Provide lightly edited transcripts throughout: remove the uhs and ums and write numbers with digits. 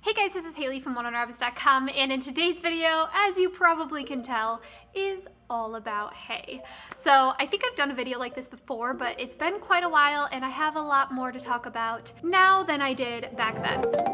Hey guys, this is Haley from OneOnRabbits.com, and in today's video, as you probably can tell, is all about hay. So I think I've done a video like this before, but it's been quite a while and I have a lot more to talk about now than I did back then.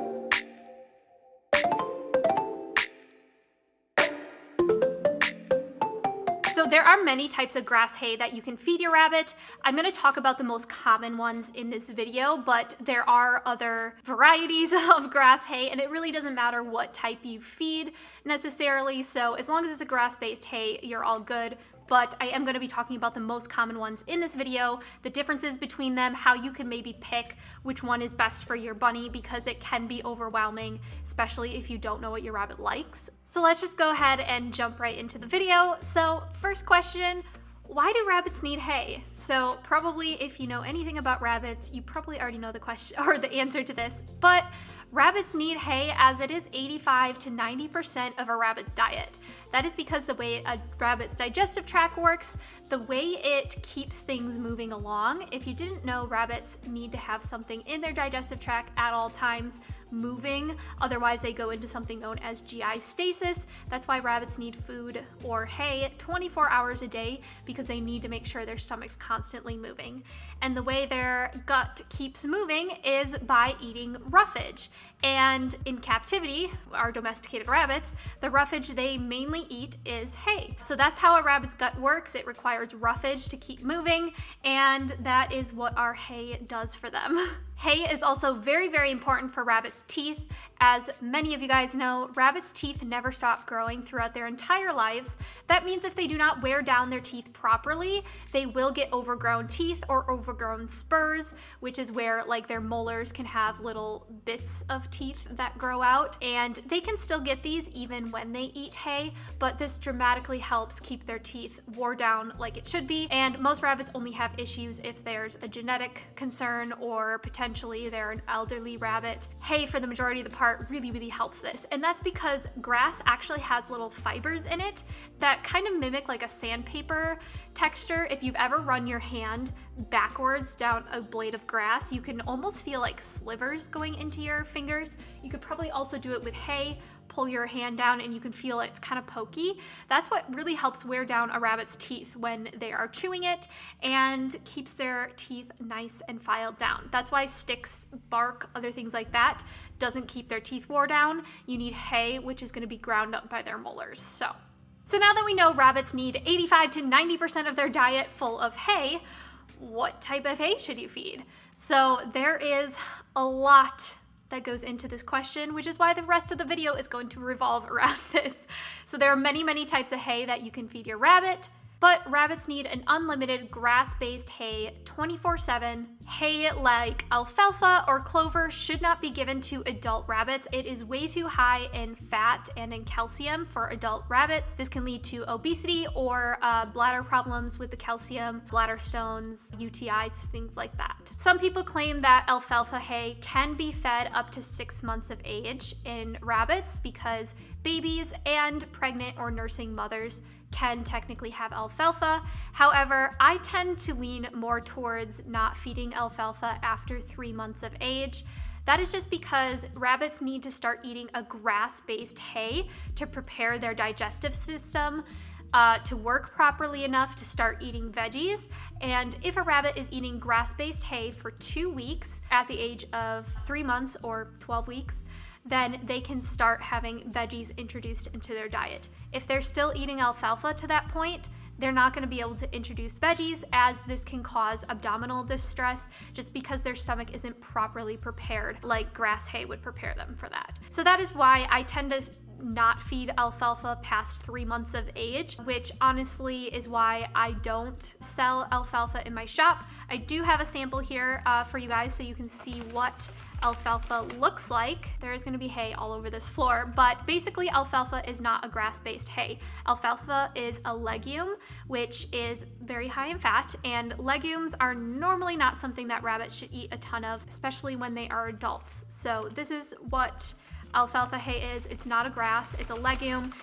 So there are many types of grass hay that you can feed your rabbit. I'm going to talk about the most common ones in this video, but there are other varieties of grass hay, and it really doesn't matter what type you feed necessarily. So as long as it's a grass-based hay, you're all good. But I am going to be talking about the most common ones in this video, the differences between them, how you can maybe pick which one is best for your bunny, because it can be overwhelming, especially if you don't know what your rabbit likes. So let's just go ahead and jump right into the video. So first question, why do rabbits need hay? So probably if you know anything about rabbits, you probably already know the question or the answer to this, but rabbits need hay as it is 85 to 90% of a rabbit's diet. That is because the way a rabbit's digestive tract works, the way it keeps things moving along. If you didn't know, rabbits need to have something in their digestive tract at all times moving, otherwise they go into something known as GI stasis. That's why rabbits need food or hay 24 hours a day, because they need to make sure their stomach's constantly moving. And the way their gut keeps moving is by eating roughage. And in captivity, our domesticated rabbits, the roughage they mainly eat is hay. So that's how a rabbit's gut works. It requires roughage to keep moving, and that is what our hay does for them. Hay is also very, very important for rabbits' teeth. As many of you guys know, rabbits' teeth never stop growing throughout their entire lives. That means if they do not wear down their teeth properly, they will get overgrown teeth or overgrown spurs, which is where like their molars can have little bits of teeth that grow out, and they can still get these even when they eat hay, but this dramatically helps keep their teeth wore down like it should be. And most rabbits only have issues if there's a genetic concern or potentially they're an elderly rabbit. Hay, for the majority of the part, really helps this, and that's because grass actually has little fibers in it that kind of mimic like a sandpaper texture. If you've ever run your hand backwards down a blade of grass, you can almost feel like slivers going into your fingers. You could probably also do it with hay. Pull your hand down and you can feel it's kind of pokey. That's what really helps wear down a rabbit's teeth when they are chewing it, and keeps their teeth nice and filed down. That's why sticks, bark, other things like that doesn't keep their teeth wore down. You need hay, which is going to be ground up by their molars. So now that we know rabbits need 85 to 90% of their diet full of hay, what type of hay should you feed? So there is a lot that goes into this question, which is why the rest of the video is going to revolve around this. So there are many types of hay that you can feed your rabbit, but rabbits need an unlimited grass-based hay 24/7. Hay like alfalfa or clover should not be given to adult rabbits. It is way too high in fat and in calcium for adult rabbits. This can lead to obesity or bladder problems with the calcium, bladder stones, UTIs, things like that. Some people claim that alfalfa hay can be fed up to 6 months of age in rabbits because babies and pregnant or nursing mothers can technically have alfalfa. However, I tend to lean more towards not feeding alfalfa after 3 months of age. That is just because rabbits need to start eating a grass-based hay to prepare their digestive system to work properly enough to start eating veggies. And if a rabbit is eating grass-based hay for 2 weeks at the age of 3 months or 12 weeks, then they can start having veggies introduced into their diet. If they're still eating alfalfa to that point, they're not going to be able to introduce veggies, as this can cause abdominal distress just because their stomach isn't properly prepared like grass hay would prepare them for that. So that is why I tend to not feed alfalfa past 3 months of age, which honestly is why I don't sell alfalfa in my shop. I do have a sample here for you guys so you can see what alfalfa looks like. There is going to be hay all over this floor, but basically alfalfa is not a grass-based hay. Alfalfa is a legume, which is very high in fat, and legumes are normally not something that rabbits should eat a ton of, especially when they are adults. So this is what alfalfa hay is. It's not a grass, it's a legume.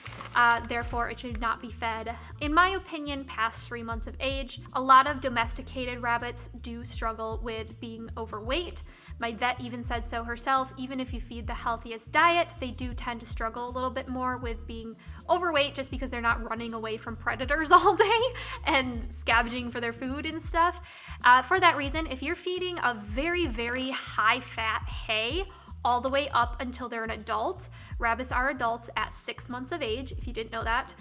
Therefore it should not be fed, in my opinion, past 3 months of age. A lot of domesticated rabbits do struggle with being overweight My vet even said so herself. Even if you feed the healthiest diet, they do tend to struggle a little bit more with being overweight just because they're not running away from predators all day and scavenging for their food and stuff. For that reason, if you're feeding a very, very high-fat hay all the way up until they're an adult, rabbits are adults at 6 months of age, if you didn't know that.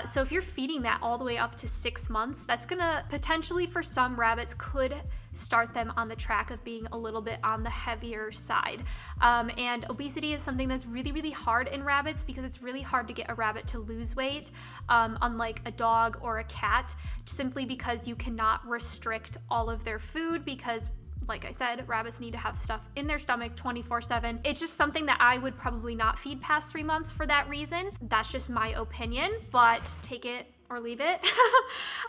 So if you're feeding that all the way up to 6 months, that's gonna potentially, for some rabbits, could start them on the track of being a little bit on the heavier side. And obesity is something that's really, really hard in rabbits because it's really hard to get a rabbit to lose weight, unlike a dog or a cat, simply because you cannot restrict all of their food because, like I said, rabbits need to have stuff in their stomach 24/7. It's just something that I would probably not feed past 3 months for that reason. That's just my opinion, but take it or leave it.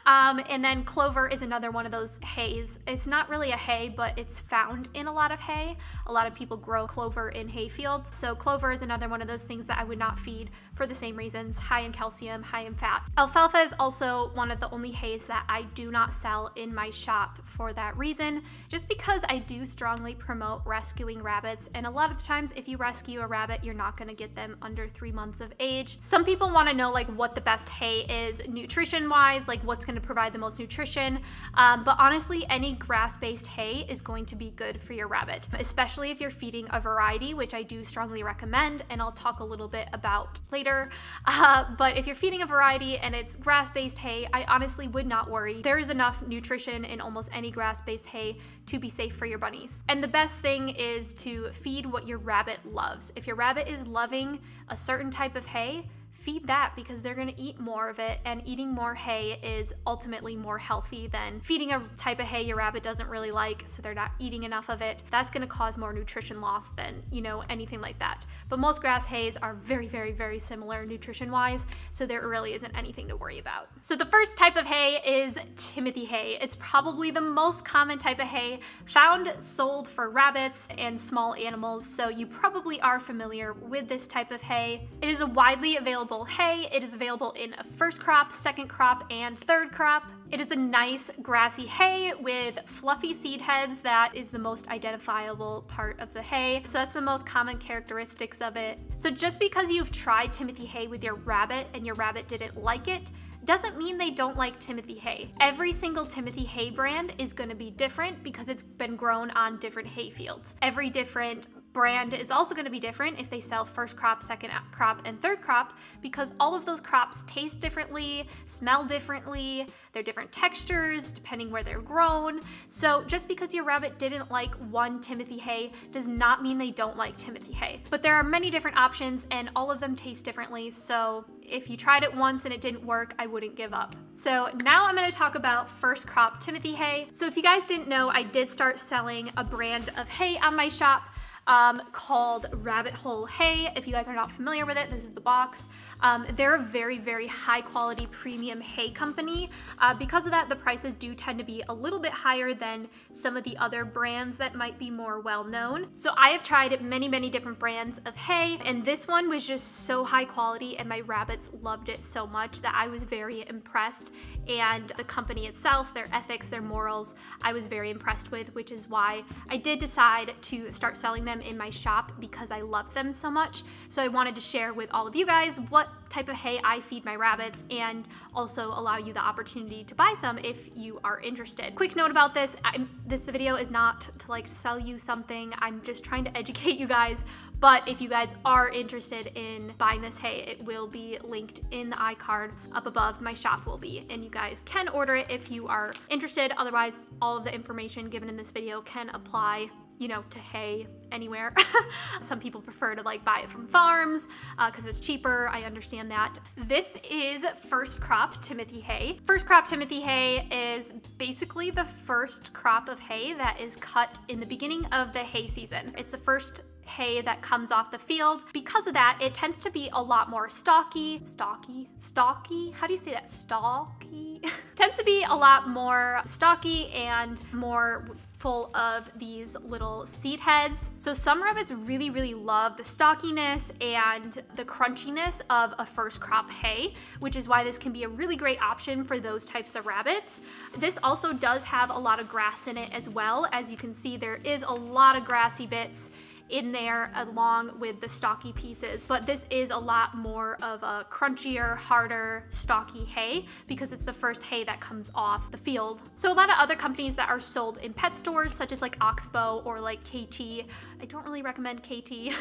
And then clover is another one of those hays. It's not really a hay, but it's found in a lot of hay. A lot of people grow clover in hay fields. So clover is another one of those things that I would not feed for the same reasons: high in calcium, high in fat. Alfalfa is also one of the only hays that I do not sell in my shop for that reason, just because I do strongly promote rescuing rabbits. And a lot of times if you rescue a rabbit, you're not gonna get them under 3 months of age. Some people wanna know like what the best hay is nutrition wise, like what's going to provide the most nutrition, but honestly any grass-based hay is going to be good for your rabbit, especially if you're feeding a variety, which I do strongly recommend and I'll talk a little bit about later. But if you're feeding a variety and it's grass-based hay, I honestly would not worry. There is enough nutrition in almost any grass-based hay to be safe for your bunnies. And the best thing is to feed what your rabbit loves. If your rabbit is loving a certain type of hay, feed that because they're gonna eat more of it, and eating more hay is ultimately more healthy than feeding a type of hay your rabbit doesn't really like, so they're not eating enough of it. That's gonna cause more nutrition loss than, you know, anything like that. But most grass hays are very, very, very similar nutrition-wise, so there really isn't anything to worry about. So the first type of hay is Timothy hay. It's probably the most common type of hay found, sold for rabbits and small animals, so you probably are familiar with this type of hay. It is a widely available hay. It is available in a first crop, second crop, and third crop. It is a nice grassy hay with fluffy seed heads. That is the most identifiable part of the hay. So that's the most common characteristics of it. So just because you've tried Timothy hay with your rabbit and your rabbit didn't like it, doesn't mean they don't like Timothy hay. Every single Timothy hay brand is going to be different because it's been grown on different hay fields. Every different brand is also going to be different if they sell first crop, second crop, and third crop, because all of those crops taste differently, smell differently, they're different textures depending where they're grown. So just because your rabbit didn't like one Timothy hay does not mean they don't like Timothy hay. But there are many different options and all of them taste differently, so if you tried it once and it didn't work, I wouldn't give up. So now I'm going to talk about first crop Timothy hay. So if you guys didn't know, I did start selling a brand of hay on my shop called Rabbit Hole Hay. If you guys are not familiar with it, this is the box. They're a very, very high quality premium hay company. Because of that, the prices do tend to be a little bit higher than some of the other brands that might be more well known. So I have tried many, many different brands of hay, and this one was just so high quality and my rabbits loved it so much that I was very impressed. And the company itself, their ethics, their morals, I was very impressed with, which is why I did decide to start selling them in my shop, because I loved them so much. So I wanted to share with all of you guys what type of hay I feed my rabbits and also allow you the opportunity to buy some if you are interested. Quick note about this, this video is not to like sell you something, I'm just trying to educate you guys. But if you guys are interested in buying this hay, it will be linked in the iCard up above. My shop will be, and you guys can order it if you are interested. Otherwise, all of the information given in this video can apply, you know, to hay anywhere. Some people prefer to like buy it from farms because it's cheaper. I understand that. This is first crop Timothy hay. First crop Timothy hay is basically the first crop of hay that is cut in the beginning of the hay season. It's the first hay that comes off the field. Because of that, it tends to be a lot more stalky. How do you say that? Stalky? Tends to be a lot more stalky and more full of these little seed heads. So some rabbits really, really love the stockiness and the crunchiness of a first crop hay, which is why this can be a really great option for those types of rabbits. This also does have a lot of grass in it as well. As you can see, there is a lot of grassy bits in there along with the stocky pieces, but this is a lot more of a crunchier, harder, stocky hay because it's the first hay that comes off the field. So a lot of other companies that are sold in pet stores, such as like Oxbow or like KT, I don't really recommend KT,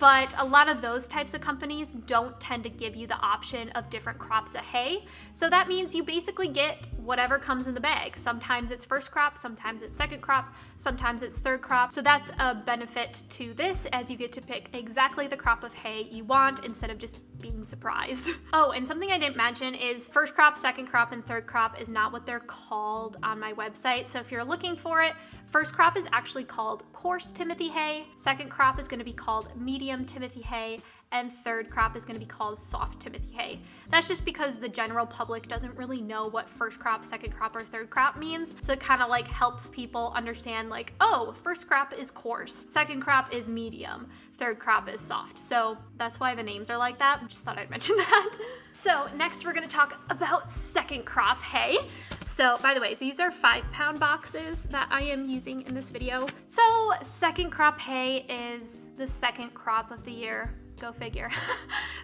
but a lot of those types of companies don't tend to give you the option of different crops of hay. So that means you basically get whatever comes in the bag. Sometimes it's first crop, sometimes it's second crop, sometimes it's third crop. So that's a benefit to this, as you get to pick exactly the crop of hay you want instead of just being surprised. Oh, and something I didn't mention is first crop, second crop, and third crop is not what they're called on my website. So if you're looking for it, first crop is actually called coarse Timothy hay, second crop is going to be called medium Timothy hay, and third crop is going to be called soft Timothy hay. That's just because the general public doesn't really know what first crop, second crop, or third crop means. So it kind of like helps people understand like, oh, first crop is coarse, second crop is medium, third crop is soft. So that's why the names are like that. Just thought I'd mention that. So next we're going to talk about second crop hay. So by the way, these are 5-pound boxes that I am using in this video. So second crop hay is the second crop of the year. Go figure.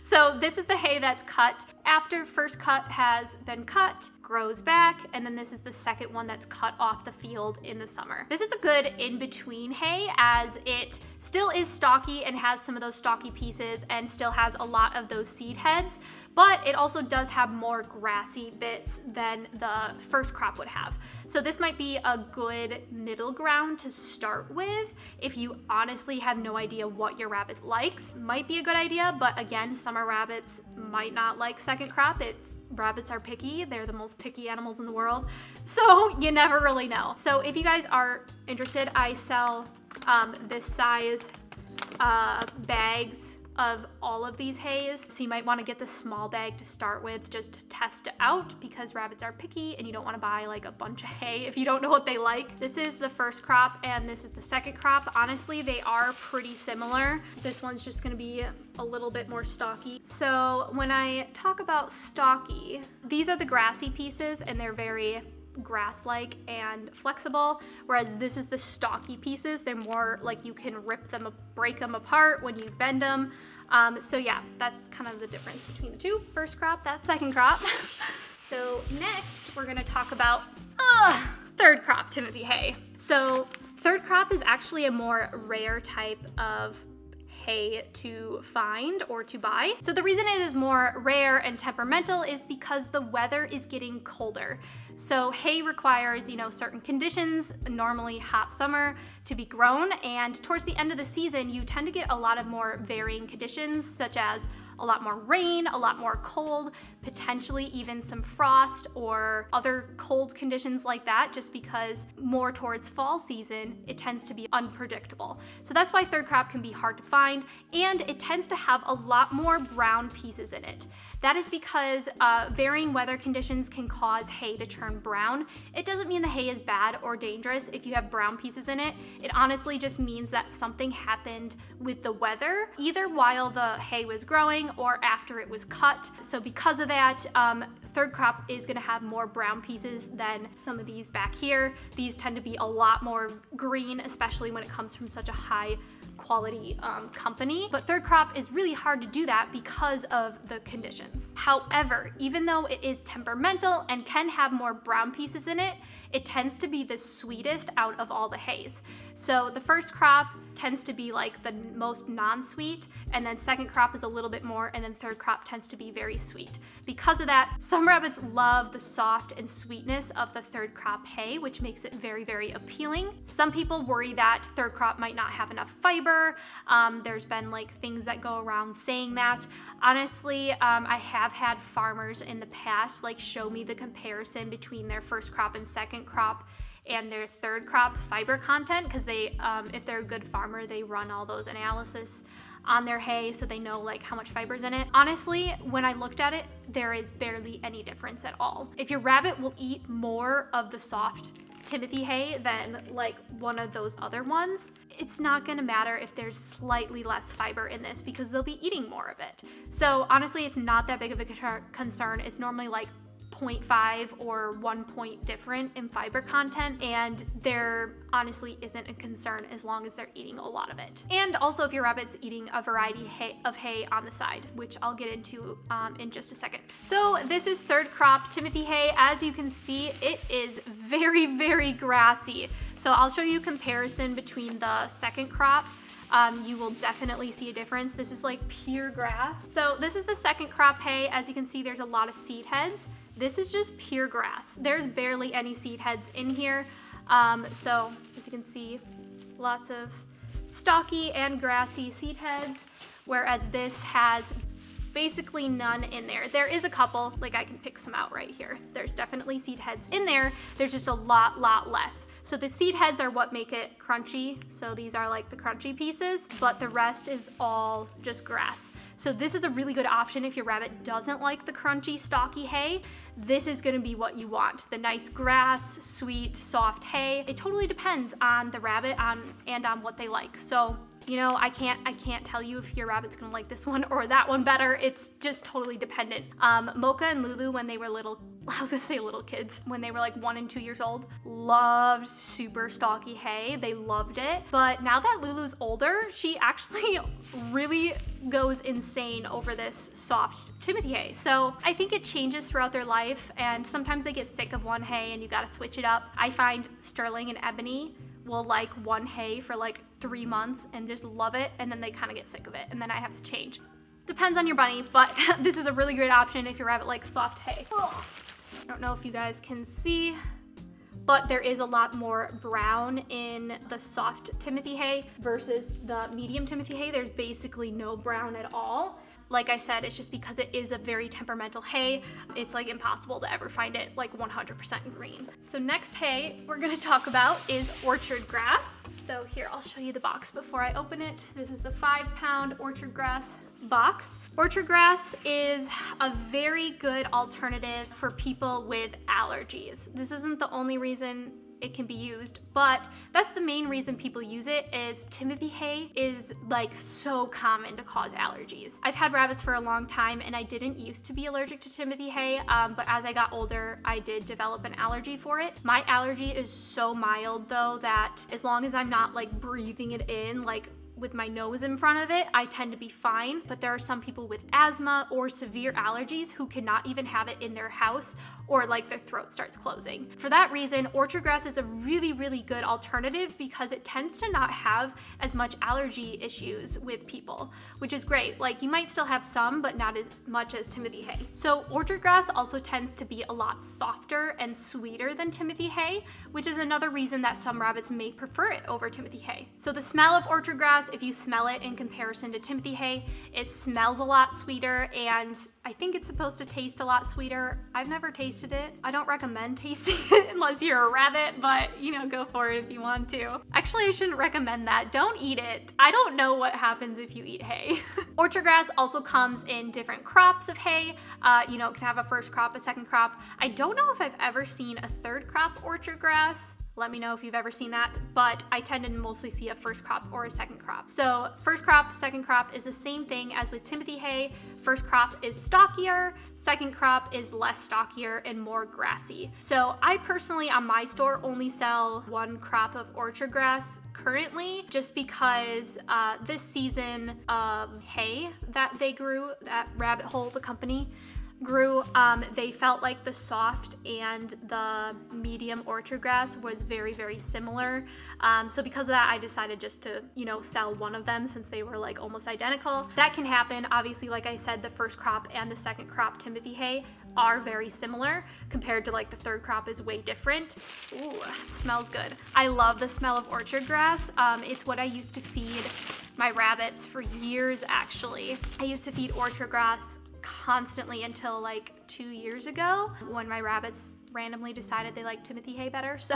So this is the hay that's cut after first cut has been cut, grows back, and then this is the second one that's cut off the field in the summer. This is a good in-between hay as it still is stocky and has some of those stocky pieces and still has a lot of those seed heads, but it also does have more grassy bits than the first crop would have. So this might be a good middle ground to start with if you honestly have no idea what your rabbit likes. Might be a good idea, but again, summer rabbits might not like second crop. Rabbits are picky. They're the most picky animals in the world. So you never really know. So if you guys are interested, I sell this size bags of all of these hays. So you might want to get the small bag to start with just to test it out because rabbits are picky and you don't want to buy like a bunch of hay if you don't know what they like. This is the first crop and this is the second crop. Honestly, they are pretty similar. This one's just going to be a little bit more stocky. So when I talk about stocky, these are the grassy pieces and they're very grass-like and flexible, whereas this is the stocky pieces. They're more like you can break them apart when you bend them. So yeah, that's kind of the difference between the two. First crop, that's second crop. So next we're gonna talk about third crop Timothy hay. So third crop is actually a more rare type of hay to find or to buy. So the reason it is more rare and temperamental is because the weather is getting colder. So hay requires, certain conditions, normally hot summer, to be grown, and towards the end of the season, you tend to get a lot of more varying conditions, such as a lot more rain, a lot more cold, potentially even some frost or other cold conditions like that, just because more towards fall season, it tends to be unpredictable. So that's why third crop can be hard to find, and it tends to have a lot more brown pieces in it. That is because varying weather conditions can cause hay to turn brown. It doesn't mean the hay is bad or dangerous if you have brown pieces in it. It honestly just means that something happened with the weather, either while the hay was growing or after it was cut. So because of that, third crop is gonna have more brown pieces than some of these back here. These tend to be a lot more green, especially when it comes from such a high quality company. But third crop is really hard to do that because of the conditions. However, even though it is temperamental and can have more brown pieces in it, it tends to be the sweetest out of all the hays. So the first crop tends to be like the most non-sweet, and then second crop is a little bit more, and then third crop tends to be very sweet. Because of that, some rabbits love the soft and sweetness of the third crop hay, which makes it very, very appealing. Some people worry that third crop might not have enough fiber. There's been like things that go around saying that. Honestly, I have had farmers in the past like show me the comparison between their first crop and second crop and their third crop fiber content, because they, if they're a good farmer, they run all those analysis on their hay so they know like how much fiber's in it. Honestly, when I looked at it, there is barely any difference at all. If your rabbit will eat more of the soft Timothy hay than like one of those other ones, it's not gonna matter if there's slightly less fiber in this because they'll be eating more of it. So honestly, it's not that big of a concern. It's normally like 0.5 or 1 point different in fiber content, and there honestly isn't a concern as long as they're eating a lot of it. And also if your rabbit's eating a variety of hay on the side, which I'll get into in just a second. So this is third crop Timothy hay. As you can see, it is very, very grassy. So I'll show you a comparison between the second crop. You will definitely see a difference. This is like pure grass. So this is the second crop hay. As you can see, there's a lot of seed heads. This is just pure grass. There's barely any seed heads in here. So as you can see, lots of stocky and grassy seed heads, whereas this has basically none in there. There is a couple, like I can pick some out right here. There's definitely seed heads in there. There's just a lot less. So the seed heads are what make it crunchy. So these are like the crunchy pieces, but the rest is all just grass. So this is a really good option if your rabbit doesn't like the crunchy, stocky hay. This is gonna be what you want. The nice grass, sweet, soft hay. It totally depends on the rabbit and on what they like. So, you know, I can't tell you if your rabbit's gonna like this one or that one better. It's just totally dependent. Mocha and Lulu, when they were little, I was gonna say little kids, when they were like 1 and 2 years old, loved super stocky hay. They loved it. But now that Lulu's older, she actually really goes insane over this soft Timothy hay. So I think it changes throughout their life, and sometimes they get sick of one hay and you gotta switch it up. I find Sterling and Ebony will like one hay for like 3 months and just love it, and then they kind of get sick of it, and then I have to change. Depends on your bunny, but this is a really great option if your rabbit likes soft hay. Oh, I don't know if you guys can see, but there is a lot more brown in the soft Timothy hay versus the medium Timothy hay. There's basically no brown at all. Like I said, it's just because it is a very temperamental hay. It's like impossible to ever find it like 100% green. So next hay we're gonna talk about is orchard grass. So here, I'll show you the box before I open it. This is the 5-pound orchard grass box. Orchard grass is a very good alternative for people with allergies. This isn't the only reason it can be used, but that's the main reason people use it. Is Timothy hay is like so common to cause allergies. I've had rabbits for a long time and I didn't used to be allergic to Timothy hay, but as I got older, I did develop an allergy for it. My allergy is so mild though that as long as I'm not like breathing it in, like with my nose in front of it, I tend to be fine. But there are some people with asthma or severe allergies who cannot even have it in their house, or like their throat starts closing. For that reason, orchard grass is a really, really good alternative because it tends to not have as much allergy issues with people, which is great. Like you might still have some, but not as much as Timothy hay. So orchard grass also tends to be a lot softer and sweeter than Timothy hay, which is another reason that some rabbits may prefer it over Timothy hay. So the smell of orchard grass, if you smell it in comparison to Timothy hay, it smells a lot sweeter, and I think it's supposed to taste a lot sweeter. I've never tasted it. I don't recommend tasting it unless you're a rabbit, but you know, go for it if you want to. Actually, I shouldn't recommend that. Don't eat it. I don't know what happens if you eat hay. Orchard grass also comes in different crops of hay. You know, it can have a first crop, a second crop. I don't know if I've ever seen a third crop orchard grass. Let me know if you've ever seen that, but I tend to mostly see a first crop or a second crop. So first crop, second crop is the same thing as with Timothy hay. First crop is stockier, second crop is less stockier and more grassy. So I personally on my store only sell one crop of orchard grass currently, just because this season of hay that they grew, that Rabbit Hole, the company, grew, they felt like the soft and the medium orchard grass was very, very similar. So because of that, I decided just to, you know, sell one of them since they were like almost identical. That can happen. Obviously, like I said, the first crop and the second crop Timothy hay are very similar compared to like the third crop is way different. Ooh, it smells good. I love the smell of orchard grass. It's what I used to feed my rabbits for years, actually. I used to feed orchard grass constantly until like 2 years ago when my rabbits randomly decided they liked Timothy hay better. So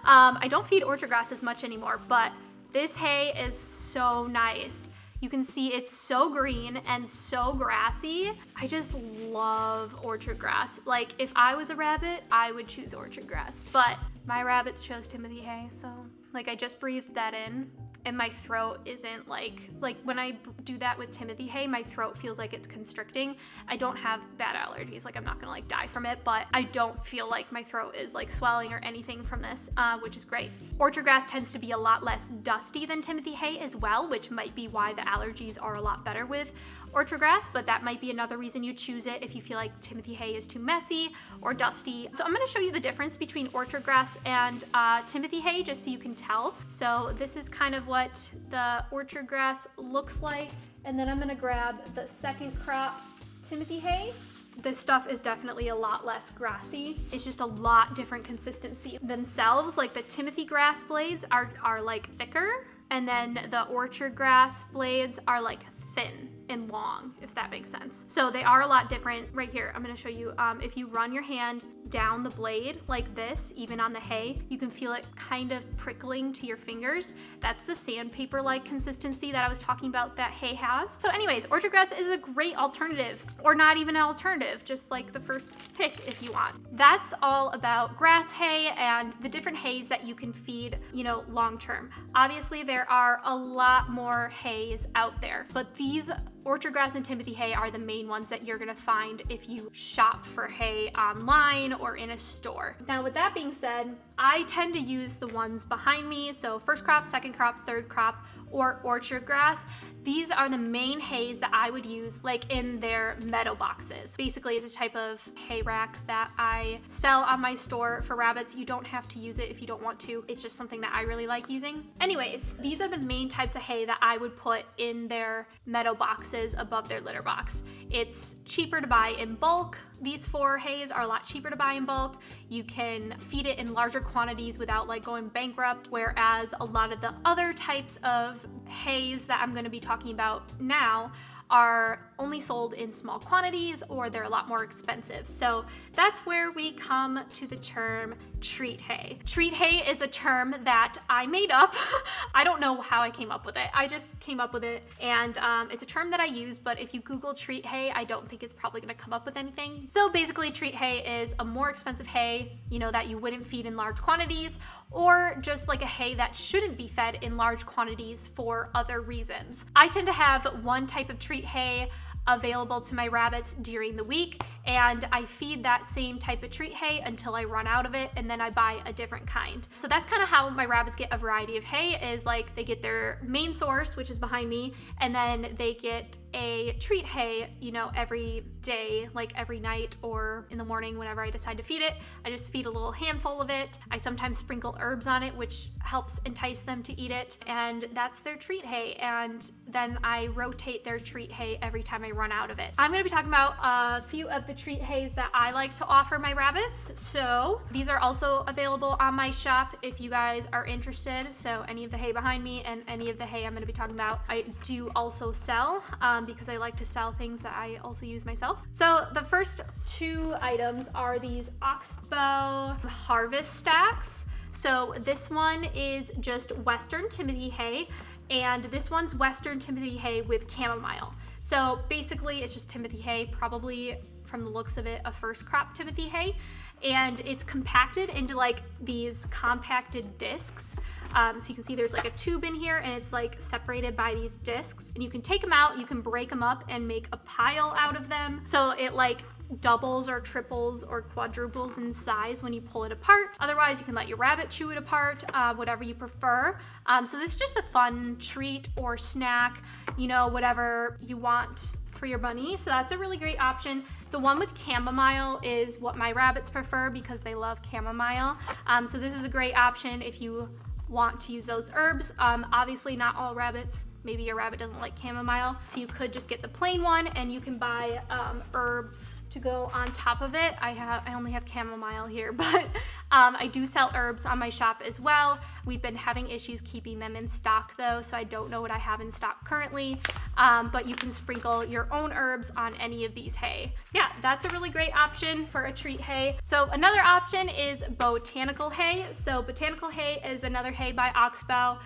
I don't feed orchard grass as much anymore, but this hay is so nice. You can see it's so green and so grassy. I just love orchard grass. Like, if I was a rabbit, I would choose orchard grass, but my rabbits chose Timothy Hay, so like I just breathed that in and my throat isn't like when I do that with Timothy Hay, my throat feels like it's constricting. I don't have bad allergies, like I'm not gonna like die from it, but I don't feel like my throat is like swelling or anything from this, which is great. Orchard grass tends to be a lot less dusty than Timothy Hay as well, which might be why the allergies are a lot better with orchard grass, but that might be another reason you choose it if you feel like Timothy Hay is too messy or dusty. So I'm gonna show you the difference between orchard grass and Timothy Hay just so you can tell. So this is kind of what the orchard grass looks like. And then I'm gonna grab the second crop Timothy Hay. This stuff is definitely a lot less grassy. It's just a lot different consistency themselves. Like the Timothy grass blades are like thicker, and then the orchard grass blades are like thin and long, if that makes sense. So they are a lot different. Right here, I'm gonna show you, if you run your hand down the blade like this, even on the hay, you can feel it kind of prickling to your fingers. That's the sandpaper-like consistency that I was talking about that hay has. So anyways, orchard grass is a great alternative, or not even an alternative, just like the first pick if you want. That's all about grass hay and the different hays that you can feed, you know, long-term. Obviously, there are a lot more hays out there, but these orchard grass and Timothy Hay are the main ones that you're gonna find if you shop for hay online or in a store. Now, with that being said, I tend to use the ones behind me, so first crop, second crop, third crop, or orchard grass. These are the main hays that I would use like in their meadow boxes. Basically, it's a type of hay rack that I sell on my store for rabbits. You don't have to use it if you don't want to. It's just something that I really like using. Anyways, these are the main types of hay that I would put in their meadow boxes above their litter box. It's cheaper to buy in bulk. These 4 hays are a lot cheaper to buy in bulk. You can feed it in larger quantities without like going bankrupt, whereas a lot of the other types of hays that I'm gonna be talking about now are only sold in small quantities, or they're a lot more expensive. So that's where we come to the term treat hay. Treat hay is a term that I made up. I don't know how I came up with it. I just came up with it, and it's a term that I use, but if you Google treat hay, I don't think it's probably gonna come up with anything. So basically, treat hay is a more expensive hay, you know, that you wouldn't feed in large quantities, or just like a hay that shouldn't be fed in large quantities for other reasons. I tend to have one type of treat hay available to my rabbits during the week, and I feed that same type of treat hay until I run out of it, and then I buy a different kind. So that's kind of how my rabbits get a variety of hay, is like they get their main source, which is behind me, and then they get a treat hay, you know, every day, like every night or in the morning whenever I decide to feed it. I just feed a little handful of it. I sometimes sprinkle herbs on it, which helps entice them to eat it, and that's their treat hay. And then I rotate their treat hay every time I run out of it. I'm gonna be talking about a few of the treat hays that I like to offer my rabbits. So these are also available on my shop if you guys are interested. So any of the hay behind me and any of the hay I'm gonna be talking about, I do also sell, because I like to sell things that I also use myself. So the first 2 items are these Oxbow harvest stacks. So this one is just Western Timothy hay, and this one's Western Timothy hay with chamomile. So basically it's just Timothy hay, probably from the looks of it, a first crop Timothy hay, and it's compacted into like these compacted discs. So you can see there's like a tube in here, and it's like separated by these discs, and you can take them out, you can break them up and make a pile out of them. So it like doubles or triples or quadruples in size when you pull it apart. Otherwise, you can let your rabbit chew it apart, whatever you prefer. So this is just a fun treat or snack, you know, whatever you want for your bunny. So that's a really great option. The one with chamomile is what my rabbits prefer because they love chamomile. So this is a great option if you want to use those herbs. Obviously not all rabbits, maybe your rabbit doesn't like chamomile, so you could just get the plain one, and you can buy herbs to go on top of it. I only have chamomile here, but I do sell herbs on my shop as well. We've been having issues keeping them in stock though, so I don't know what I have in stock currently. but you can sprinkle your own herbs on any of these hay. Yeah, that's a really great option for a treat hay. So another option is Botanical Hay. So Botanical Hay is another hay by Oxbow.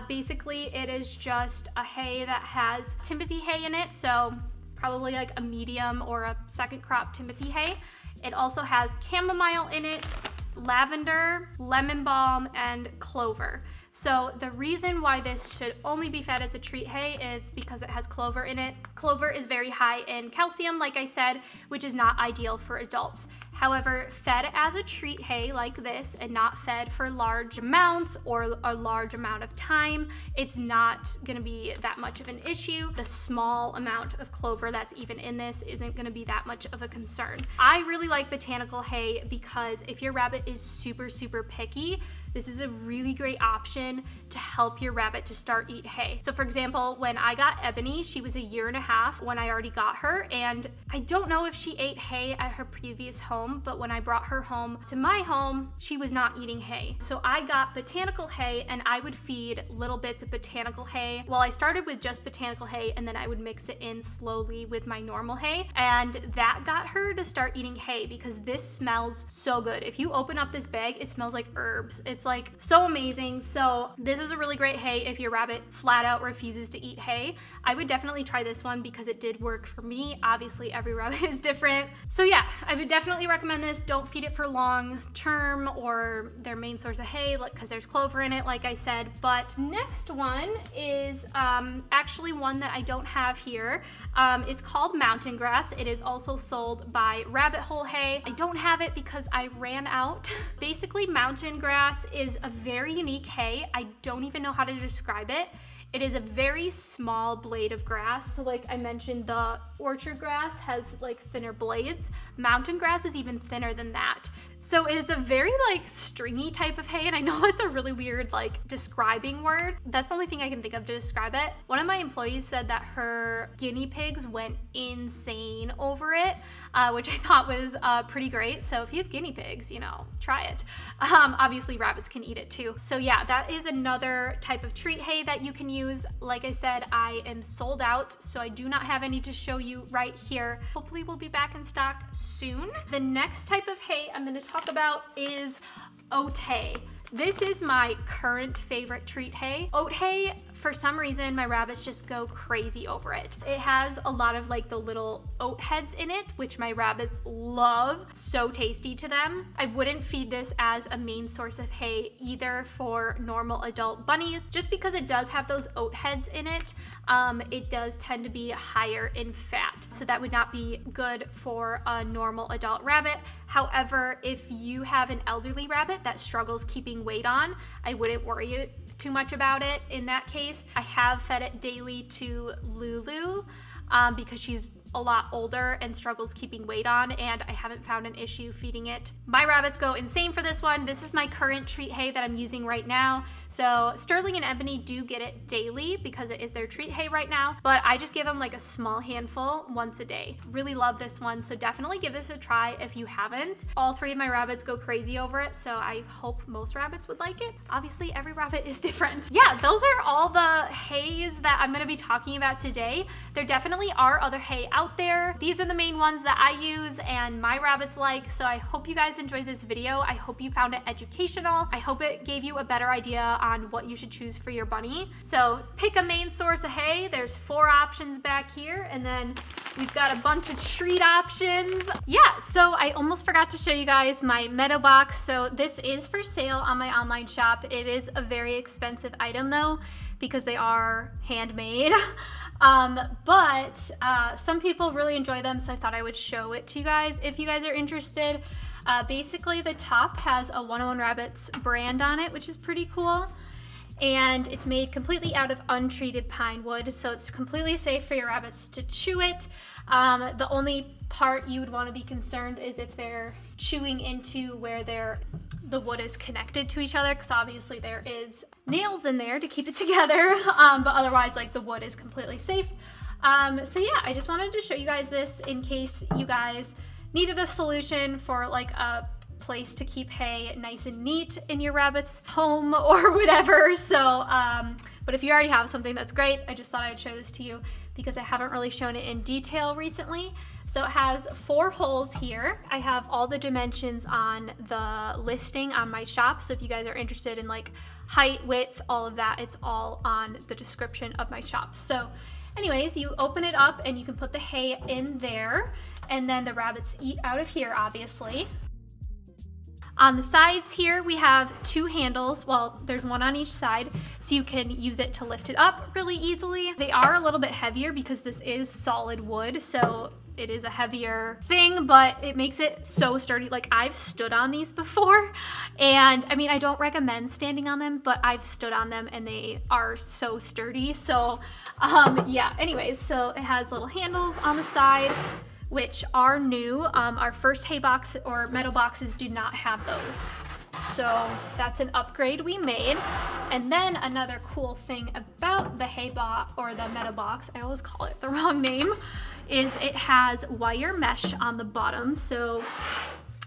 Basically, it is just a hay that has Timothy hay in it, so probably like a medium or a second crop Timothy hay. It also has chamomile in it, lavender, lemon balm, and clover. So the reason why this should only be fed as a treat hay is because it has clover in it. Clover is very high in calcium, like I said, which is not ideal for adults. However, fed as a treat hay like this and not fed for large amounts or a large amount of time, it's not gonna be that much of an issue. The small amount of clover that's even in this isn't gonna be that much of a concern. I really like Botanical Hay because if your rabbit is super, super picky, this is a really great option to help your rabbit to start eat hay. So for example, when I got Ebony, she was 1.5 years when I already got her, and I don't know if she ate hay at her previous home, but when I brought her home to my home, she was not eating hay. So I got Botanical Hay, and I would feed little bits of Botanical Hay. Well, I started with just Botanical Hay, and then I would mix it in slowly with my normal hay, and that got her to start eating hay because this smells so good. If you open up this bag, it smells like herbs. It's like so amazing. So this is a really great hay if your rabbit flat out refuses to eat hay. I would definitely try this one because it did work for me. Obviously every rabbit is different. So yeah, I would definitely recommend this. Don't feed it for long term or their main source of hay, because there's clover in it, like I said. But next one is actually one that I don't have here. It's called mountain grass. It is also sold by Rabbit Hole Hay. I don't have it because I ran out. Basically, mountain grass is a very unique hay. I don't even know how to describe it. It is a very small blade of grass. So like I mentioned, the orchard grass has like thinner blades. Mountain grass is even thinner than that. So it is a very like stringy type of hay, and I know it's a really weird like describing word. That's the only thing I can think of to describe it. One of my employees said that her guinea pigs went insane over it, which I thought was pretty great. So if you have guinea pigs, you know, try it. Obviously rabbits can eat it too. So yeah, that is another type of treat hay that you can use. Like I said, I am sold out, so I do not have any to show you right here. Hopefully we'll be back in stock soon. The next type of hay I'm going to talk about is oat hay. This is my current favorite treat hay. Oat hay, for some reason, my rabbits just go crazy over it. It has a lot of like the little oat heads in it, which my rabbits love. So tasty to them. I wouldn't feed this as a main source of hay either for normal adult bunnies, just because it does have those oat heads in it. It does tend to be higher in fat, so that would not be good for a normal adult rabbit. However, if you have an elderly rabbit that struggles keeping weight on, I wouldn't worry too much about it in that case. I have fed it daily to Lulu because she's a lot older and struggles keeping weight on, and I haven't found an issue feeding it. My rabbits go insane for this one. This is my current treat hay that I'm using right now. So Sterling and Ebony do get it daily because it is their treat hay right now, but I just give them like a small handful once a day. Really love this one, so definitely give this a try if you haven't. All 3 of my rabbits go crazy over it, so I hope most rabbits would like it. Obviously, every rabbit is different. Yeah, those are all the hays that I'm gonna be talking about today. There definitely are other hay out there. These are the main ones that I use and my rabbits like, so I hope you guys enjoyed this video. I hope you found it educational. I hope it gave you a better idea on what you should choose for your bunny. So pick a main source of hay. There's 4 options back here, and then we've got a bunch of treat options. Yeah, so I almost forgot to show you guys my meadow box. So this is for sale on my online shop. It is a very expensive item though, because they are handmade. But some people really enjoy them, so I thought I would show it to you guys if you guys are interested. Basically, the top has a 101 Rabbits brand on it, which is pretty cool. And it's made completely out of untreated pine wood, so it's completely safe for your rabbits to chew it. The only part you would want to be concerned is if they're chewing into where the wood is connected to each other, because obviously there is nails in there to keep it together, but otherwise like the wood is completely safe. So yeah, I just wanted to show you guys this in case you guys needed a solution for like a place to keep hay nice and neat in your rabbit's home or whatever. So but But if you already have something, that's great. I just thought I'd show this to you because I haven't really shown it in detail recently. So it has 4 holes here. I have all the dimensions on the listing on my shop. So if you guys are interested in like height, width, all of that, it's all on the description of my shop. So anyways, you open it up and you can put the hay in there, and then the rabbits eat out of here, obviously. On the sides here, we have 2 handles. Well, there's one on each side, so you can use it to lift it up really easily. They are a little bit heavier because this is solid wood, so it is a heavier thing, but it makes it so sturdy. Like, I've stood on these before, and I mean, I don't recommend standing on them, but I've stood on them and they are so sturdy. So yeah, anyways, so it has little handles on the side, which are new. Our first hay box or metal boxes do not have those. So that's an upgrade we made. And then another cool thing about the hay box or the metal box, I always call it the wrong name, is it has wire mesh on the bottom. So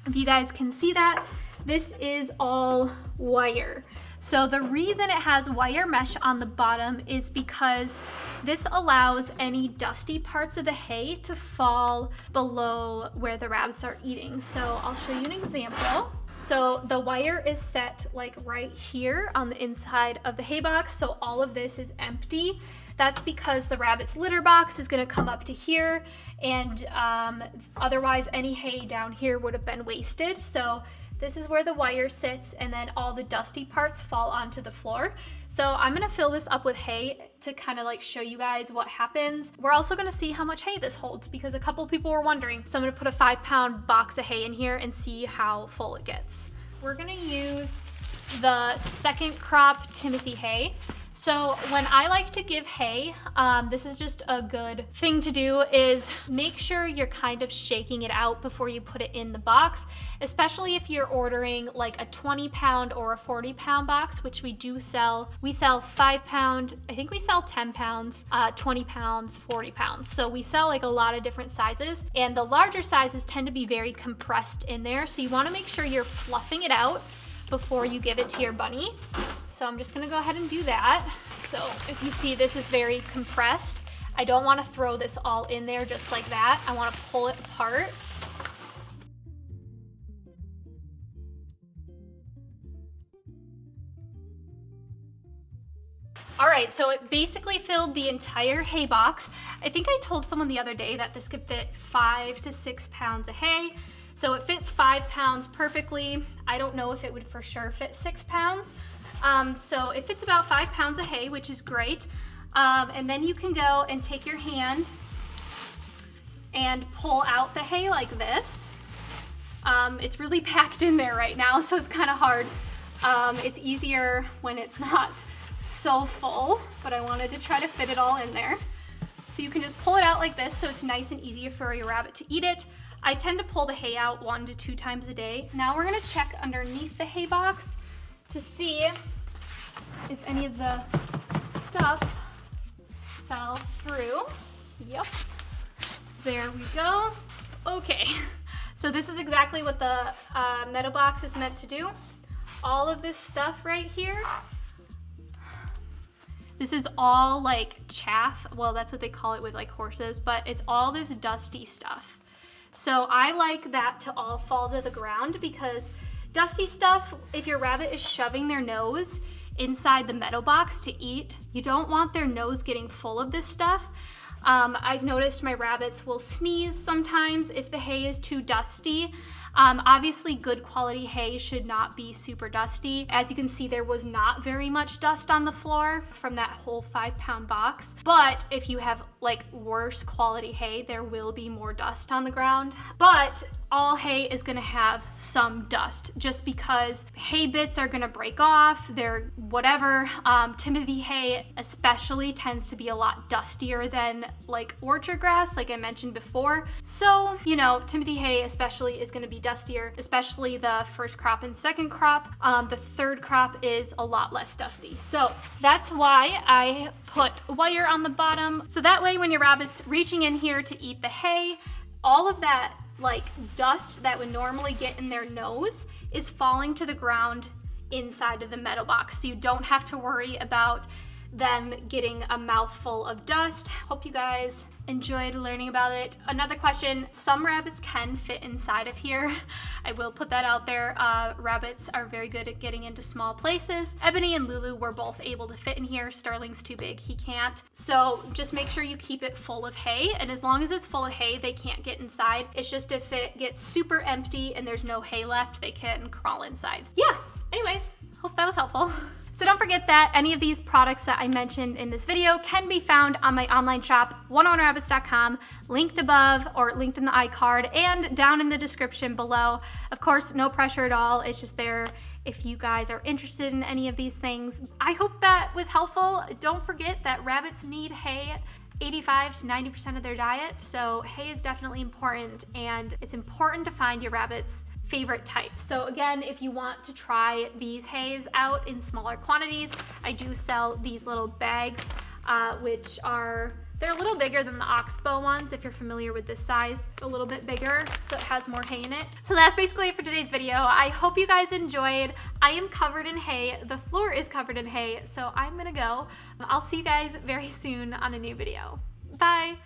if you guys can see that, this is all wire. So the reason it has wire mesh on the bottom is because this allows any dusty parts of the hay to fall below where the rabbits are eating. So I'll show you an example. So the wire is set like right here on the inside of the hay box, so all of this is empty. That's because the rabbit's litter box is gonna come up to here, and otherwise any hay down here would have been wasted. So this is where the wire sits, and then all the dusty parts fall onto the floor. So I'm gonna fill this up with hay to kind of like show you guys what happens. We're also gonna see how much hay this holds because a couple people were wondering. So I'm gonna put a 5-pound box of hay in here and see how full it gets. We're gonna use the second crop Timothy hay. So when I like to give hay, this is just a good thing to do, is make sure you're kind of shaking it out before you put it in the box, especially if you're ordering like a 20-pound or a 40-pound box, which we do sell. We sell 5-pound, I think we sell 10 pounds, 20 pounds, 40 pounds. So we sell like a lot of different sizes, and the larger sizes tend to be very compressed in there. So you wanna make sure you're fluffing it out before you give it to your bunny. So I'm just gonna go ahead and do that. So if you see, this is very compressed. I don't wanna throw this all in there just like that. I wanna pull it apart. All right, so it basically filled the entire hay box. I think I told someone the other day that this could fit 5 to 6 pounds of hay. So it fits 5 pounds perfectly. I don't know if it would for sure fit 6 pounds. So it fits about 5 pounds of hay, which is great. And then you can go and take your hand and pull out the hay like this. It's really packed in there right now, so it's kind of hard. It's easier when it's not so full, but I wanted to try to fit it all in there. So you can just pull it out like this so it's nice and easy for your rabbit to eat it. I tend to pull the hay out 1 to 2 times a day. So now we're gonna check underneath the hay box to see if any of the stuff fell through. Yep, there we go. Okay, so this is exactly what the metal box is meant to do. All of this stuff right here, this is all like chaff. Well, that's what they call it with like horses, but it's all this dusty stuff. So I like that to all fall to the ground, because dusty stuff, if your rabbit is shoving their nose inside the metal box to eat, you don't want their nose getting full of this stuff. I've noticed my rabbits will sneeze sometimes if the hay is too dusty. Obviously, good quality hay should not be super dusty. As you can see, there was not very much dust on the floor from that whole 5-pound box. But if you have like worse quality hay, there will be more dust on the ground. But all hay is gonna have some dust just because hay bits are gonna break off, they're whatever. Timothy hay especially tends to be a lot dustier than like orchard grass, like I mentioned before. So, you know, Timothy hay especially is gonna be dustier, especially the first crop and second crop. The third crop is a lot less dusty. So that's why I put wire on the bottom. So that way when your rabbit's reaching in here to eat the hay, all of that like dust that would normally get in their nose is falling to the ground inside of the metal box. So you don't have to worry about them getting a mouthful of dust. Hope you guys enjoyed learning about it. Another question, some rabbits can fit inside of here. I will put that out there. Rabbits are very good at getting into small places. Ebony and Lulu were both able to fit in here. Sterling's too big, he can't. So just make sure you keep it full of hay, and as long as it's full of hay, they can't get inside. It's just if it gets super empty and there's no hay left, they can crawl inside. Yeah, anyways, hope that was helpful. So don't forget that any of these products that I mentioned in this video can be found on my online shop, 101rabbits.com, linked above or linked in the iCard and down in the description below. Of course, no pressure at all. It's just there if you guys are interested in any of these things. I hope that was helpful. Don't forget that rabbits need hay 85 to 90% of their diet, so hay is definitely important, and it's important to find your rabbits' favorite type. So again, if you want to try these hays out in smaller quantities, I do sell these little bags, which are, they're a little bigger than the oxbow ones, if you're familiar with this size, a little bit bigger, so it has more hay in it. So that's basically it for today's video. I hope you guys enjoyed. I am covered in hay. The floor is covered in hay, so I'm gonna go. I'll see you guys very soon on a new video. Bye.